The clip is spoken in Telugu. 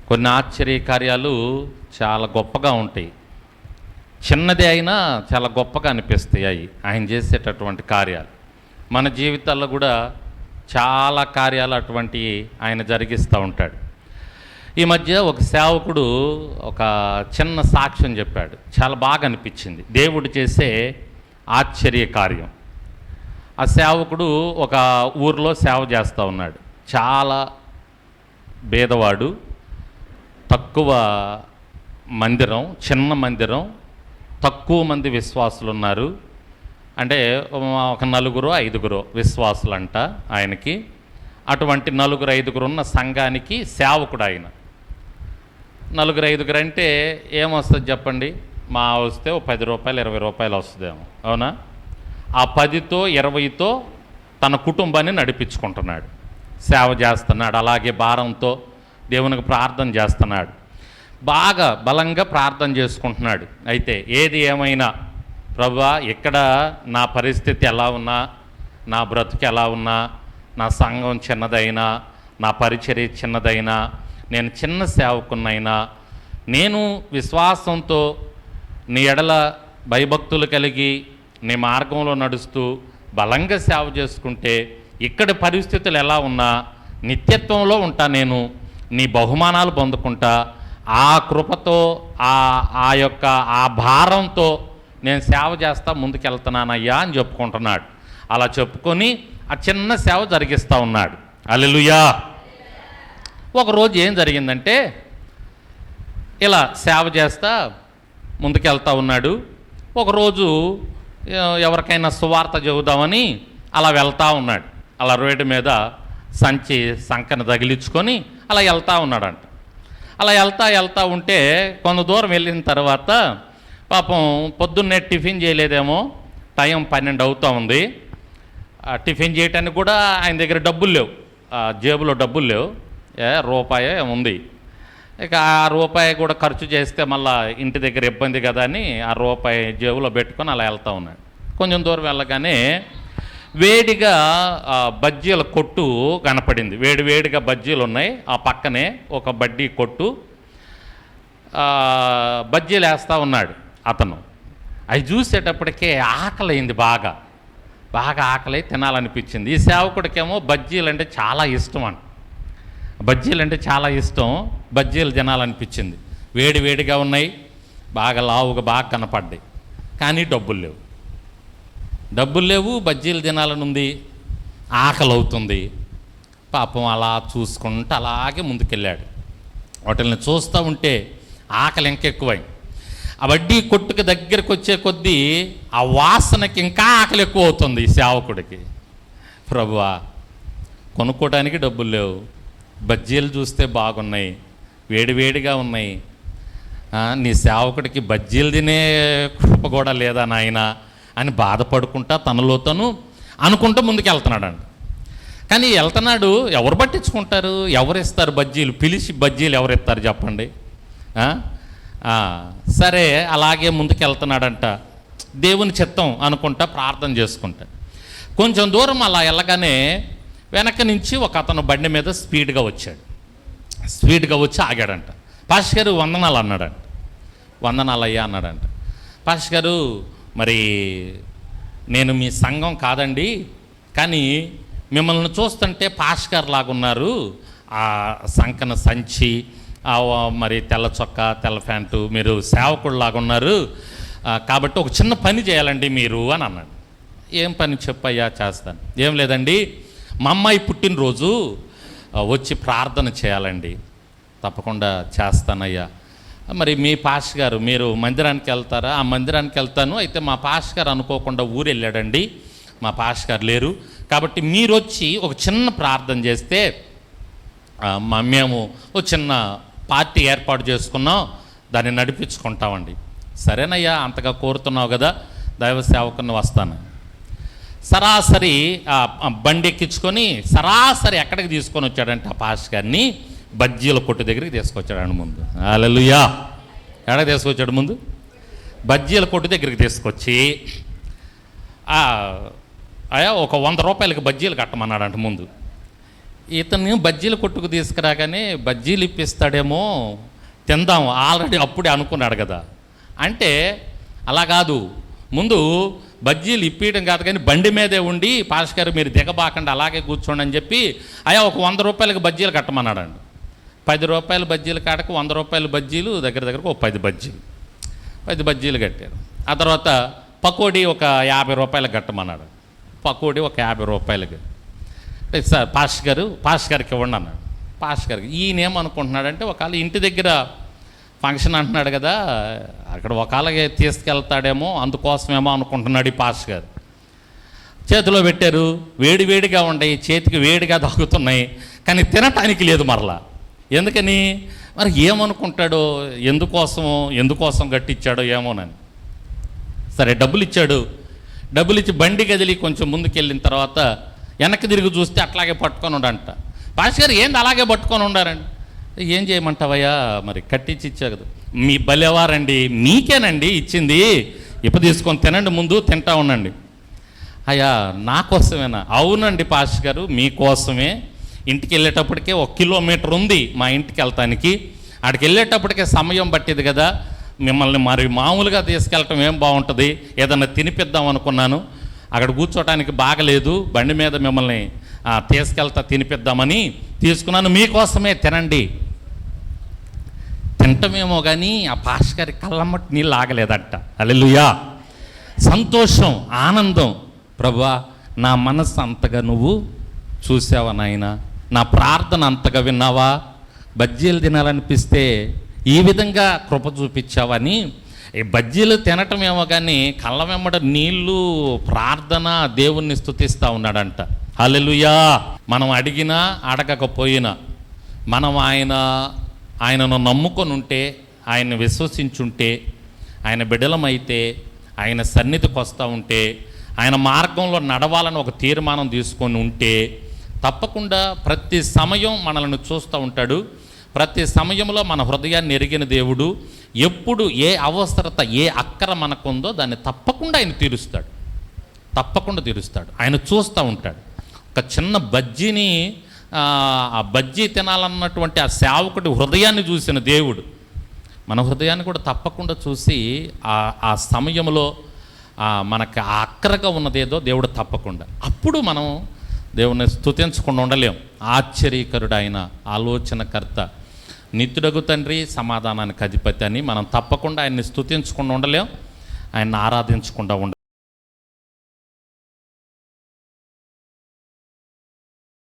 కొన్ని ఆశ్చర్య కార్యాలు చాలా గొప్పగా ఉంటాయి. చిన్నది అయినా చాలా గొప్పగా అనిపిస్తాయి ఆయన చేసేటటువంటి కార్యాలు. మన జీవితాల్లో కూడా చాలా కార్యాలు అటువంటివి ఆయన జరిగిస్తూ ఉంటాడు. ఈ మధ్య ఒక సేవకుడు ఒక చిన్న సాక్ష్యం చెప్పాడు, చాలా బాగా అనిపించింది. దేవుడు చేసే ఆశ్చర్య కార్యం. ఆ సేవకుడు ఒక ఊరిలో సేవ చేస్తూ ఉన్నాడు. చాలా పేదవాడు, తక్కువ మందిరం, చిన్న మందిరం, తక్కువ మంది విశ్వాసులు ఉన్నారు. అంటే ఒక 4-5 విశ్వాసులంట ఆయనకి. అటువంటి 4-5 ఉన్న సంఘానికి సేవకుడు ఆయన. 4-5 అంటే ఏమొస్తుంది చెప్పండి? మా వస్తే ఓ 10 రూపాయలు 20 రూపాయలు వస్తుందేమో, అవునా? ఆ 10తో 20తో తన కుటుంబాన్ని నడిపించుకుంటున్నాడు, సేవ చేస్తున్నాడు. అలాగే భారంతో దేవునికి ప్రార్థన చేస్తున్నాడు, బాగా బలంగా ప్రార్థన చేసుకుంటున్నాడు. అయితే ఏది ఏమైనా ప్రభువా, ఇక్కడ నా పరిస్థితి ఎలా ఉన్నా, నా బ్రతుకు ఎలా ఉన్నా, నా సంఘం చిన్నదైనా, నా పరిచర్య చిన్నదైనా, నేను చిన్న సేవకున్నైనా, నేను విశ్వాసంతో నీ ఎడల భయభక్తులు కలిగి నీ మార్గంలో నడుస్తూ బలంగా సేవ చేసుకుంటే, ఇక్కడ పరిస్థితులు ఎలా ఉన్నా నిత్యత్వంలో ఉంటా, నేను నీ బహుమానాలు పొందుకుంటా, ఆ కృపతో ఆ యొక్క ఆ భారంతో నేను సేవ చేస్తా ముందుకెళ్తున్నానయ్యా అని చెప్పుకుంటున్నాడు. అలా చెప్పుకొని ఆ చిన్న సేవ జరిగిస్తూ ఉన్నాడు. హల్లెలూయా. ఒకరోజు ఏం జరిగిందంటే, ఇలా సేవ చేస్తా ముందుకెళ్తా ఉన్నాడు. ఒకరోజు ఎవరికైనా సువార్త చెబుదామని అలా వెళ్తూ ఉన్నాడు. అలా రోడ్డు మీద సంకన తగిలించుకొని అలా వెళ్తూ ఉన్నాడంట. అలా వెళ్తా ఉంటే కొంత దూరం వెళ్ళిన తర్వాత పాపం పొద్దున్నే టిఫిన్ చేయలేదేమో, టైం 12 అవుతూ ఉంది. టిఫిన్ చేయటానికి కూడా ఆయన దగ్గర డబ్బులు లేవు, జేబులో డబ్బులు లేవు, రూపాయి ఉంది. ఇక ఆ రూపాయి కూడా ఖర్చు చేస్తే మళ్ళీ ఇంటి దగ్గర ఇబ్బంది కదా అని ఆ రూపాయి జేబులో పెట్టుకొని అలా వెళ్తూ ఉన్నాడు. కొంచెం దూరం వెళ్ళగానే వేడిగా బజ్జీల కొట్టు కనపడింది. వేడిగా బజ్జీలు ఉన్నాయి. ఆ పక్కనే ఒక బడ్డీ కొట్టు, బజ్జీలు వేస్తూ ఉన్నాడు అతను. అవి చూసేటప్పటికే ఆకలైంది, బాగా ఆకలి తినాలనిపించింది. ఈ సేవకుడికేమో బజ్జీలు అంటే చాలా ఇష్టం అంట. బజ్జీలు అంటే చాలా ఇష్టం, బజ్జీలు తినాలనిపించింది. వేడిగా ఉన్నాయి, బాగా లావుగా బాగా కనపడ్డాయి. కానీ డబ్బులు లేవు, బజ్జీలు తినాలని ఉంది, ఆకలి అవుతుంది. పాపం అలా చూసుకుంటూ అలాగే ముందుకెళ్ళాడు. వాటిని చూస్తూ ఉంటే ఆకలి ఇంకెక్కువైంది. ఆ వడ్డీ కొట్టుకు దగ్గరికి వచ్చే కొద్దీ ఆ వాసనకి ఇంకా ఆకలి ఎక్కువ అవుతుంది ఈ సేవకుడికి. ప్రభువా, కొనుక్కోవడానికి డబ్బులు లేవు, బజ్జీలు చూస్తే బాగున్నాయి, వేడిగా ఉన్నాయి, నీ సేవకుడికి బజ్జీలు తినే కృప కూడా లేదా నాయన అని బాధపడుకుంటా తనలో తను అనుకుంటూ ముందుకు వెళ్తున్నాడండి. కానీ వెళ్తున్నాడు, ఎవరు పట్టించుకుంటారు, ఎవరు ఇస్తారు బజ్జీలు? పిలిచి బజ్జీలు ఎవరు ఇస్తారు చెప్పండి? సరే అలాగే ముందుకు వెళ్తున్నాడంట, దేవుని చిత్తం అనుకుంటా ప్రార్థన చేసుకుంటా. కొంచెం దూరం అలా వెళ్ళగానే వెనక నుంచి ఒక అతను బండి మీద స్పీడ్గా వచ్చి ఆగాడంట. పాస్టర్ గారు వందనాలు అన్నాడంట. వందనాలయ్యా అన్నాడంట. పాస్టర్ గారు, మరి నేను మీ సంఘం కాదండి, కానీ మిమ్మల్ని చూస్తుంటే పాస్టర్ గారు లాగున్నారు, ఆ సంకన సంచి, మరి తెల్ల చొక్కా తెల్ల ప్యాంటు, మీరు సేవకుడు లాగున్నారు, కాబట్టి ఒక చిన్న పని చేయాలండి మీరు అని అన్నాడు. ఏం పని చెప్పయ్యా? చేస్తాను. ఏం లేదండి, మా అమ్మాయి పుట్టినరోజు వచ్చి ప్రార్థన చేయాలండి. తప్పకుండా చేస్తానయ్యా. మరి మీ పాస్టర్ గారు, మీరు మందిరానికి వెళ్తారా? ఆ మందిరానికి వెళ్తాను. అయితే మా పాస్టర్ గారు అనుకోకుండా ఊరు వెళ్ళాడండి, మా పాస్టర్ గారు లేరు, కాబట్టి మీరు వచ్చి ఒక చిన్న ప్రార్థన చేస్తే మేము ఒక చిన్న పార్టీ ఏర్పాటు చేసుకున్నాం, దాన్ని నడిపించుకుంటామండి. సరేనయ్యా, అంతగా కోరుతున్నావు కదా, దైవ సేవకుని వస్తాను. సరాసరి బండి ఎక్కించుకొని సరాసరి ఎక్కడికి తీసుకొని వచ్చాడంటే ఆ పాస్టర్ గారిని బజ్జీల కొట్టు దగ్గరికి తీసుకొచ్చాడు ముందు. హల్లెలూయా. ఎక్కడికి తీసుకొచ్చాడు? ముందు బజ్జీల కొట్టు దగ్గరికి తీసుకొచ్చి అయా ఒక 100 రూపాయలకి బజ్జీలు కట్టమన్నాడంట ముందు. ఇతన్ని బజ్జీలు కొట్టుకు తీసుకురాగానే బజ్జీలు ఇప్పిస్తాడేమో, తిందాం ఆల్రెడీ అప్పుడే అనుకున్నాడు కదా. అంటే అలా కాదు, ముందు బజ్జీలు ఇప్పించడం కాదు కానీ బండి మీదే ఉండి పాస్టర్ గారు మీరు దిగబాకండి అలాగే కూర్చోండి అని చెప్పి అయ్యా ఒక 100 రూపాయలకి బజ్జీలు కట్టమన్నాడండి. 10 రూపాయల బజ్జీలు కాడకు 100 రూపాయల బజ్జీలు దగ్గరకు ఒక 10 బజ్జీలు కట్టారు. ఆ తర్వాత పకోడీ ఒక 50 రూపాయలకు కట్టమన్నాడు. పకోడీ ఒక 50 రూపాయలకి. సార్ పాస్టర్ గారికి ఇవ్వండి అన్నాడు. పాస్టర్ గారికి ఈయన ఏమనుకుంటున్నాడంటే ఒకవేళ ఇంటి దగ్గర ఫంక్షన్ అంటున్నాడు కదా, అక్కడ ఒకవేళ తీసుకెళ్తాడేమో అందుకోసమేమో అనుకుంటున్నాడు ఈ పాస్టర్ గారు. చేతిలో పెట్టారు, వేడివేడిగా ఉన్నాయి, చేతికి వేడిగా తాగుతున్నాయి, కానీ తినటానికి లేదు మరలా. ఎందుకని మరి ఏమనుకుంటాడో, ఎందుకోసం గట్టిచ్చాడో ఏమోనని. సరే డబ్బులు ఇచ్చాడు. డబ్బులు ఇచ్చి బండి కదిలి కొంచెం ముందుకెళ్ళిన తర్వాత వెనక్కి తిరిగి చూస్తే అట్లాగే పట్టుకొని ఉండంట. పాస్టర్ గారు ఏంది అలాగే పట్టుకొని ఉండారండి. ఏం చేయమంటావయ్యా, మరి కట్టించి ఇచ్చా కదా. మీ బలేవారండి, మీకేనండి ఇచ్చింది, ఇప్పుడు తీసుకొని తినండి, ముందు తింటా ఉండండి. అయ్యా నా కోసమేనా? అవునండి పాస్టర్ గారు మీకోసమే. ఇంటికి వెళ్ళేటప్పటికే 1 కిలోమీటర్ ఉంది మా ఇంటికి వెళ్తానికి, అక్కడికి వెళ్ళేటప్పటికే సమయం పట్టేది కదా, మిమ్మల్ని మరి మామూలుగా తీసుకెళ్ళటం ఏం బాగుంటుంది, ఏదన్నా తినిపిద్దాం అనుకున్నాను, అక్కడ కూర్చోటానికి బాగలేదు, బండి మీద మిమ్మల్ని తీసుకెళ్తా తినిపిద్దామని తీసుకున్నాను, మీకోసమే తినండి. తింటమేమో కానీ ఆ పాస్టర్ గారి కళ్ళమ్మటి నీళ్ళు ఆగలేదట. హల్లెలూయా! సంతోషం, ఆనందం. ప్రభువా నా మనస్సు అంతగా నువ్వు చూసావా నాయనా, నా ప్రార్థన అంతగా విన్నావా, బజ్జీలు తినాలనిపిస్తే ఈ విధంగా కృప చూపించావని. ఈ బజ్జీలు తినటమేమో కానీ కళ్ళ వెంబడ నీళ్ళు, ప్రార్థన, దేవుణ్ణి స్తుతిస్తూ ఉన్నాడంట. హల్లెలూయా! మనం అడిగినా అడగకపోయినా మనం ఆయనను నమ్ముకొని ఉంటే, ఆయన్ని విశ్వసించుంటే, ఆయన బిడ్డలమైతే, ఆయన సన్నిధికి వస్తూ ఉంటే, ఆయన మార్గంలో నడవాలని ఒక తీర్మానం తీసుకొని ఉంటే తప్పకుండా ప్రతి సమయం మనల్ని చూస్తూ ఉంటాడు. ప్రతి సమయంలో మన హృదయాన్ని ఎరిగిన దేవుడు ఎప్పుడు ఏ అవసరత, ఏ అక్కర మనకుందో దాన్ని తప్పకుండా ఆయన తీరుస్తాడు. ఆయన చూస్తూ ఉంటాడు. ఒక చిన్న బజ్జీని, ఆ బజ్జీ తినాలన్నటువంటి ఆ సేవకుడి హృదయాన్ని చూసిన దేవుడు మన హృదయాన్ని కూడా తప్పకుండా చూసి ఆ సమయంలో మనకు ఆ అక్కరగా ఉన్నదేదో దేవుడు తప్పకుండా, అప్పుడు మనం దేవుని స్తుతించకుండా ఉండలేం. ఆశ్చర్యకరుడు ఆయన, ఆలోచనకర్త, నిత్యుడగు తండ్రి, సమాధానానికి అధిపతి అని మనం తప్పకుండా ఆయన్ని స్తుతించకుండా ఉండలేం, ఆయన్ని ఆరాధించకుండా ఉండలేం.